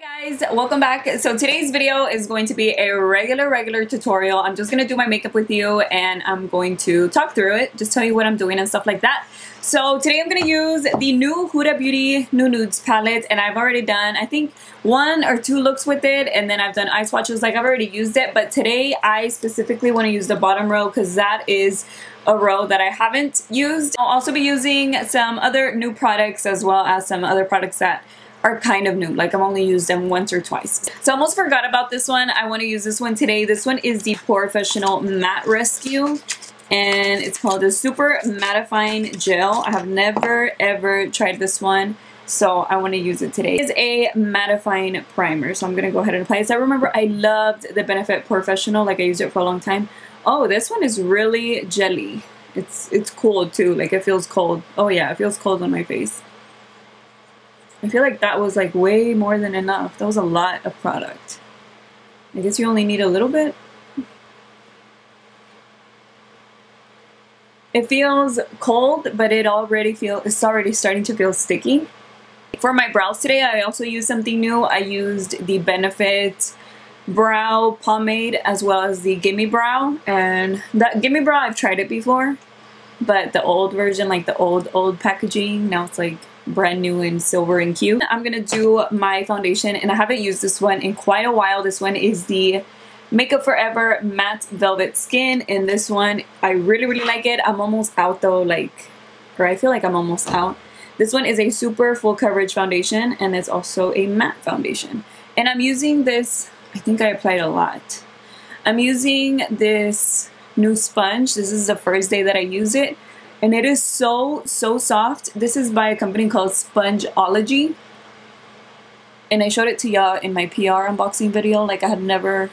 Guys, welcome back. So today's video is going to be a regular tutorial. I'm just gonna do my makeup with you and I'm going to talk through it, just tell you what I'm doing and stuff like that. So today I'm gonna use the new Huda Beauty New Nudes palette, and I've already done I think 1 or 2 looks with it, and then I've done eye swatches. Like, I've already used it, but today I specifically want to use the bottom row because that is a row that I haven't used. I'll also be using some other new products as well as some other products that are kind of new, like I've only used them once or twice. So I almost forgot about this one. I want to use this one today. This one is the Professional Matte Rescue, and it's called the Super Mattifying Gel. I have never ever tried this one, so I want to use it today. It is a mattifying primer, so I'm going to go ahead and apply this. I remember I loved the Benefit Professional, like I used it for a long time. Oh, this one is really jelly. It's cold too, like it feels cold. Oh yeah, it feels cold on my face. I feel like that was like way more than enough. That was a lot of product. I guess you only need a little bit. It feels cold, but it's already starting to feel sticky. For my brows today, I also used something new. I used the Benefit Brow Pomade as well as the Gimme Brow. And that Gimme Brow, I've tried it before, but the old version, like the old packaging, now it's like brand new and silver and cute. I'm gonna do my foundation, and I haven't used this one in quite a while. This one is the Makeup Forever Matte Velvet Skin, and this one I really like it. I'm almost out though, or I feel like I'm almost out. This one is a super full coverage foundation, and it's also a matte foundation. And I'm using this, I think I applied a lot. I'm using this new sponge. This is the first day that I use it, and it is so soft. This is by a company called Spongeology, and I showed it to y'all in my PR unboxing video. Like, I had never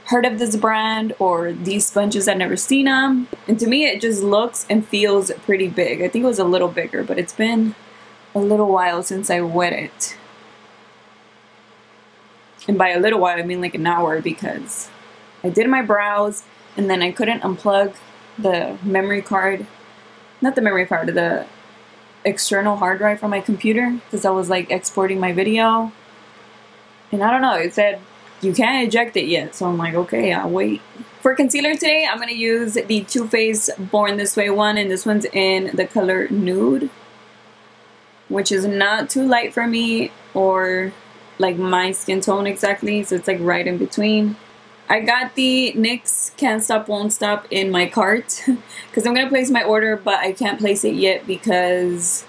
heard of this brand or these sponges. I'd never seen them, and to me it just looks and feels pretty big. I think it was a little bigger, but it's been a little while since I wet it, and by a little while I mean like an hour, because I did my brows and then I couldn't unplug the memory card. Not the memory card, the external hard drive from my computer, because I was like exporting my video. And I don't know, it said you can't eject it yet. So I'm like, okay, I'll wait. For concealer today, I'm going to use the Too Faced Born This Way one, and this one's in the color Nude, which is not too light for me or like my skin tone exactly. So it's like right in between. I got the NYX Can't Stop Won't Stop in my cart because I'm going to place my order, but I can't place it yet because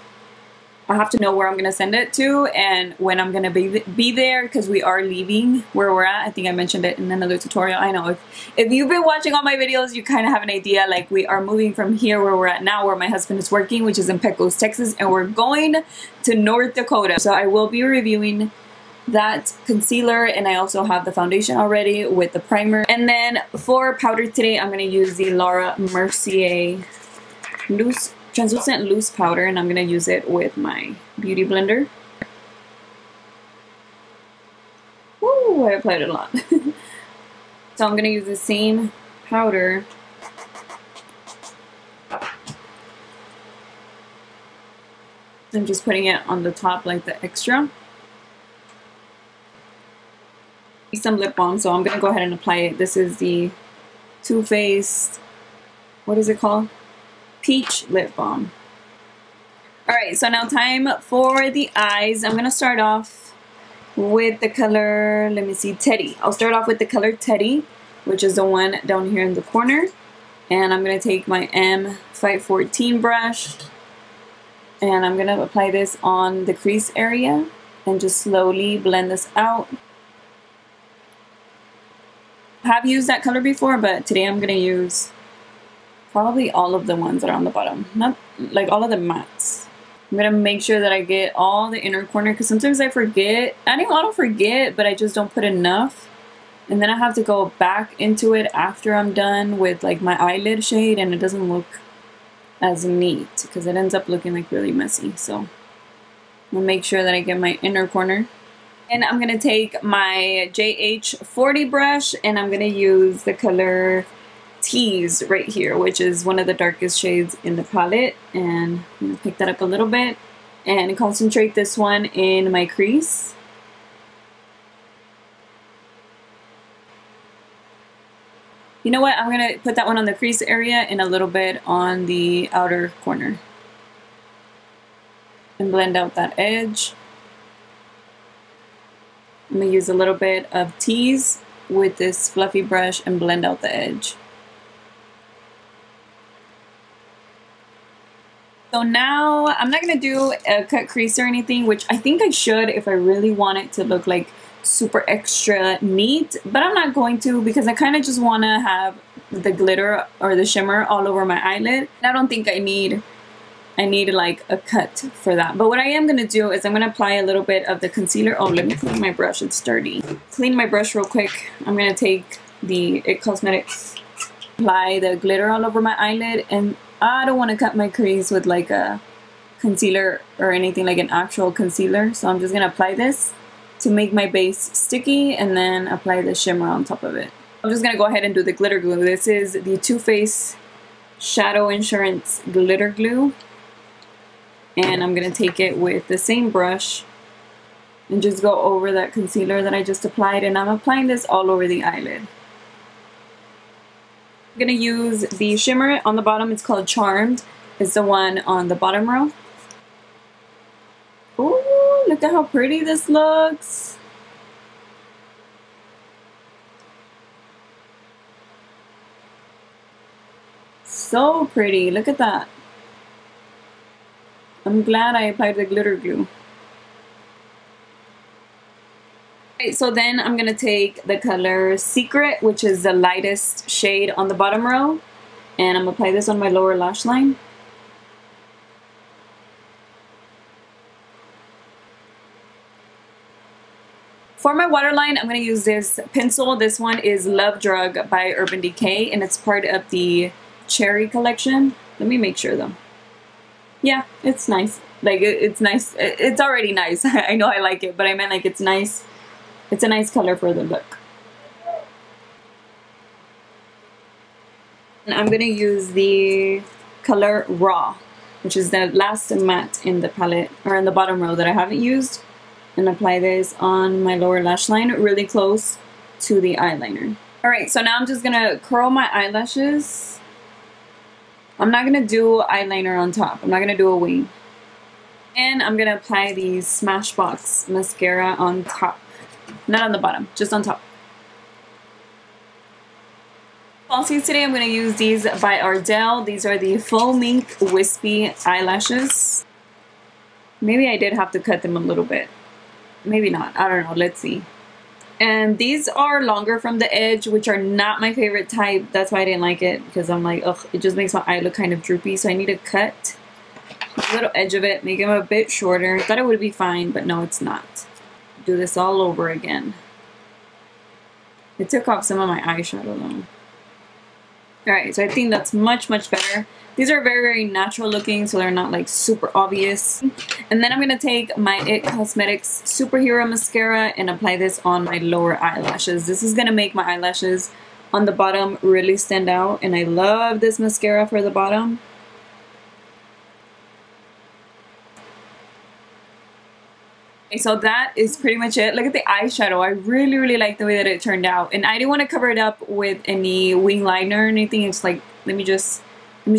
I have to know where I'm going to send it to and when I'm going to be there, because we are leaving where we're at. I think I mentioned it in another tutorial. I know if you've been watching all my videos, you kind of have an idea. Like, we are moving from here where we're at now, where my husband is working, which is in Pecos, Texas, and we're going to North Dakota. So I will be reviewing that concealer, and I also have the foundation already with the primer. And then for powder today, I'm going to use the Laura Mercier translucent loose powder, and I'm going to use it with my beauty blender. Woo, I applied it a lot. So I'm going to use the same powder I'm just putting it on the top like the extra. Some lip balm, so I'm gonna go ahead and apply it. This is the Too Faced, what is it called? Peach Lip Balm. Alright, so now time for the eyes. I'm gonna start off with the color, let me see, Teddy. I'll start off with the color Teddy, which is the one down here in the corner. And I'm gonna take my M514 brush, and I'm gonna apply this on the crease area and just slowly blend this out. I have used that color before, but today I'm going to use probably all of the ones that are on the bottom. Not like all of the mattes. I'm going to make sure that I get all the inner corner, because sometimes I forget. I don't forget, but I just don't put enough. And then I have to go back into it after I'm done with like my eyelid shade, and it doesn't look as neat because it ends up looking like really messy. So I'm going to make sure that I get my inner corner. And I'm going to take my JH40 brush, and I'm going to use the color Tease right here, which is one of the darkest shades in the palette. And I'm going to pick that up a little bit and concentrate this one in my crease. You know what? I'm going to put that one on the crease area and a little bit on the outer corner. And blend out that edge. I'm going to use a little bit of tease with this fluffy brush and blend out the edge. So now I'm not going to do a cut crease or anything, which I think I should if I really want it to look like super extra neat, but I'm not going to because I kind of just want to have the glitter or the shimmer all over my eyelid. I don't think I need like a cut for that. But what I am going to do is I'm going to apply a little bit of the concealer. Oh, let me clean my brush, it's dirty. Clean my brush real quick. I'm going to take the IT Cosmetics, apply the glitter all over my eyelid, and I don't want to cut my crease with like a concealer or anything like an actual concealer. So I'm just going to apply this to make my base sticky and then apply the shimmer on top of it. I'm just going to go ahead and do the glitter glue. This is the Too Faced Shadow Insurance Glitter Glue. And I'm going to take it with the same brush and just go over that concealer that I just applied. And I'm applying this all over the eyelid. I'm going to use the shimmer on the bottom. It's called Charmed. It's the one on the bottom row. Ooh, look at how pretty this looks. So pretty. Look at that. I'm glad I applied the glitter glue. Right, so then I'm going to take the color Secret, which is the lightest shade on the bottom row, and I'm going to apply this on my lower lash line. For my waterline, I'm going to use this pencil. This one is Love Drug by Urban Decay, and it's part of the Cherry collection. Let me make sure though. Yeah, it's nice. Like, it's nice. It's already nice. I know I like it, but I meant like it's nice. It's a nice color for the look. And I'm going to use the color Raw, which is the last matte in the palette, or in the bottom row that I haven't used. And apply this on my lower lash line really close to the eyeliner. Alright, so now I'm just going to curl my eyelashes. I'm not going to do eyeliner on top. I'm not going to do a wing. And I'm going to apply the Smashbox mascara on top. Not on the bottom, just on top. Falsies today, I'm going to use these by Ardell. These are the Faux Mink Wispy Eyelashes. Maybe I did have to cut them a little bit. Maybe not. I don't know. Let's see. And these are longer from the edge, which are not my favorite type. That's why I didn't like it, because I'm like, ugh, it just makes my eye look kind of droopy. So I need to cut a little edge of it, make them a bit shorter. I thought it would be fine, but no, it's not. Do this all over again. It took off some of my eyeshadow though. Alright, so I think that's much, much better. These are very, very natural looking, so they're not like super obvious. And then I'm going to take my IT Cosmetics Superhero Mascara and apply this on my lower eyelashes. This is going to make my eyelashes on the bottom really stand out. And I love this mascara for the bottom. Okay, so that is pretty much it. Look at the eyeshadow. I really, really like the way that it turned out. And I didn't want to cover it up with any wing liner or anything. It's like, let me just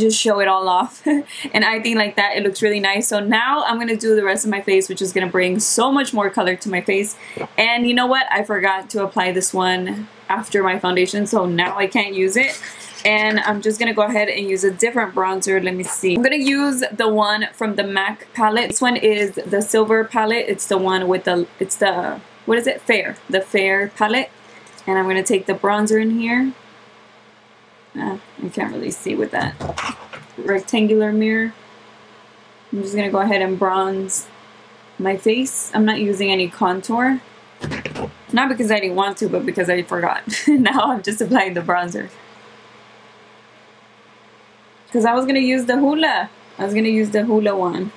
show it all off. And I think like that, it looks really nice. So now I'm going to do the rest of my face, which is going to bring so much more color to my face. And you know what? I forgot to apply this one after my foundation. So now I can't use it. And I'm just going to go ahead and use a different bronzer. Let me see. I'm going to use the one from the MAC palette. This one is the silver palette. It's the one with the, it's the, what is it? Fair. The Fair palette. And I'm going to take the bronzer in here. I can't really see with that rectangular mirror. I'm just going to go ahead and bronze my face. I'm not using any contour. Not because I didn't want to, but because I forgot. Now I'm just applying the bronzer. Because I was going to use the Hula. I was going to use the Hula one.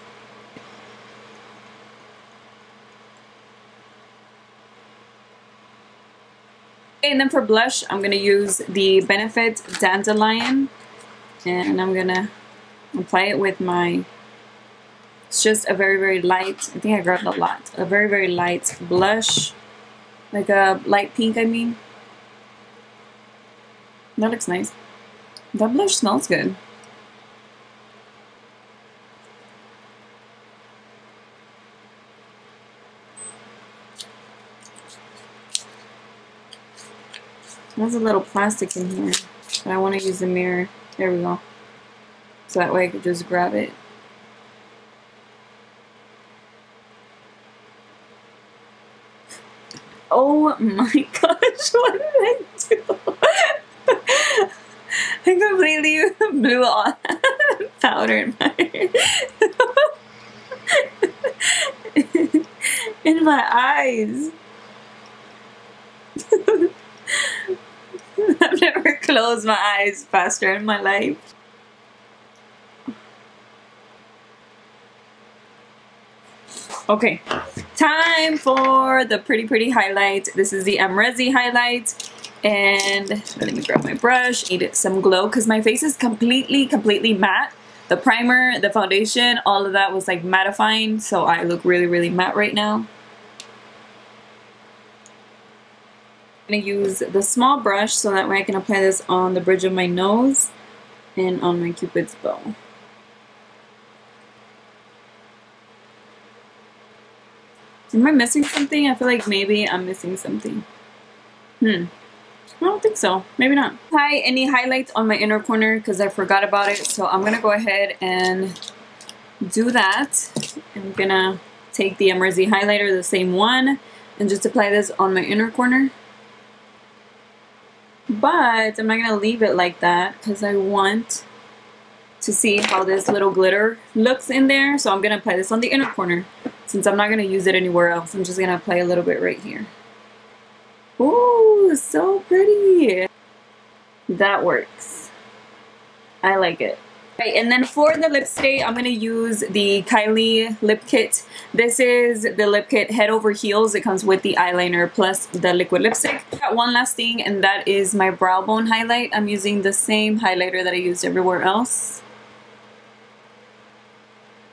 And then for blush, I'm going to use the Benefit Dandelion. And I'm going to apply it with my... It's just a very, very light... I think I grabbed a lot. A very, very light blush. Like a light pink, I mean. That looks nice. That blush smells good. There's a little plastic in here, but I want to use the mirror. There we go. So that way I could just grab it. Oh my gosh, what did I do? I completely blew all powder in my in my eyes. I've never closed my eyes faster in my life. Okay, time for the pretty highlight. This is the Resi highlight, and let me grab my brush. Need some glow because my face is completely matte. The primer, the foundation, all of that was like mattifying, so I look really matte right now. I'm gonna use the small brush so that way I can apply this on the bridge of my nose and on my Cupid's bow. Am I missing something? I feel like maybe I'm missing something. I don't think so. Maybe not. Apply any highlights on my inner corner because I forgot about it. So I'm going to go ahead and do that. I'm going to take the Resi highlighter, the same one, and just apply this on my inner corner. But I'm not going to leave it like that because I want to see how this little glitter looks in there. So I'm going to apply this on the inner corner. Since I'm not going to use it anywhere else, I'm just going to apply a little bit right here. Ooh, so pretty. That works. I like it. Okay, and then for the lipstick, I'm going to use the Kylie lip kit. This is the lip kit Head Over Heels. It comes with the eyeliner plus the liquid lipstick. Got one last thing, and that is my brow bone highlight. I'm using the same highlighter that I used everywhere else.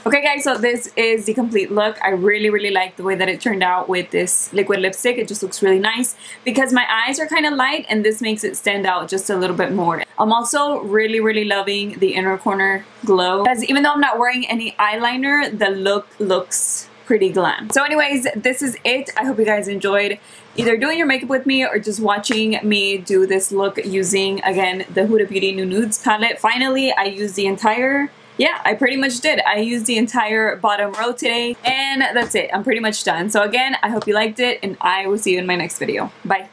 Okay guys, so this is the complete look. I really like the way that it turned out with this liquid lipstick. It just looks really nice because my eyes are kind of light and this makes it stand out just a little bit more. I'm also really loving the inner corner glow because even though I'm not wearing any eyeliner, the look looks pretty glam. So anyways, this is it. I hope you guys enjoyed either doing your makeup with me or just watching me do this look using, again, the Huda Beauty New Nudes palette. Finally, I used the entire... Yeah, I pretty much did. I used the entire bottom row today, and that's it. I'm pretty much done. So again, I hope you liked it, and I will see you in my next video. Bye.